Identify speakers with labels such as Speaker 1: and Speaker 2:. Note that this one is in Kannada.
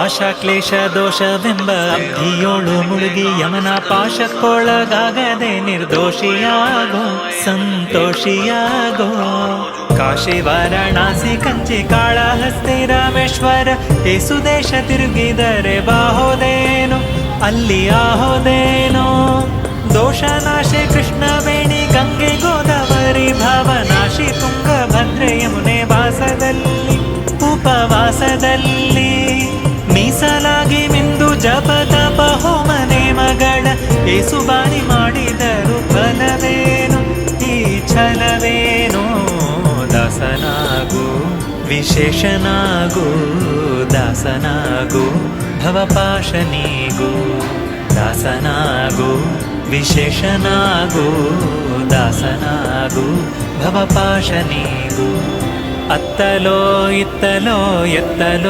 Speaker 1: ಆಶಾ ಕ್ಲೇಶ ದೋಷವೆಂಬ ಅಬ್ಧಿಯೋಳು ಮುಳುಗಿ ಯಮನ ಪಾಶಕ್ಕೊಳಗಾಗದೆ ನಿರ್ದೋಷಿಯಾಗೋ ಸಂತೋಷಿಯಾಗೋ. ಕಾಶಿ ವಾರಣಾಸಿ ಕಂಚಿ ಕಾಳಹಸ್ತಿ ರಾಮೇಶ್ವರ ಏಸು ದೇಶ ತಿರುಗಿದರೆ ಬಾಹೋದೇನೋ ಅಲ್ಲಿ ಆಹೋದೇನೋ. ದೋಷನಾಶಿ ಕೃಷ್ಣವೇಣಿ ಗಂಗೆ ಗೋದಾವರಿ ಭಾವನಾಶಿ ತುಂಗಭದ್ರೆ ಯಮುನೆ ವಾಸದಲ್ಲಿ ಉಪವಾಸದಲ್ಲಿ ಮೀಸಲಾಗಿ ಮಿಂದು ಜಪ ತಪ ಹೋಮನೆ ಮಗಳ ಏಸು ಬಾರಿ ಮಾಡಿದರು ಫಲವೇನು ಈ ಛಲವೇನೋ. ದಾಸನಾಗು ವಿಶೇಷನಾಗು ದಾಸನಾಗು ಭವಪಾಶನಿಗೂ. ದಾಸನಾಗು ವಿಶೇಷನಾಗು ದಾಸನಾಗು ಭವಪಾಶನಿಗೂ. ಅತ್ತಲೋ ಇತ್ತಲೋ ಎತ್ತಲೋ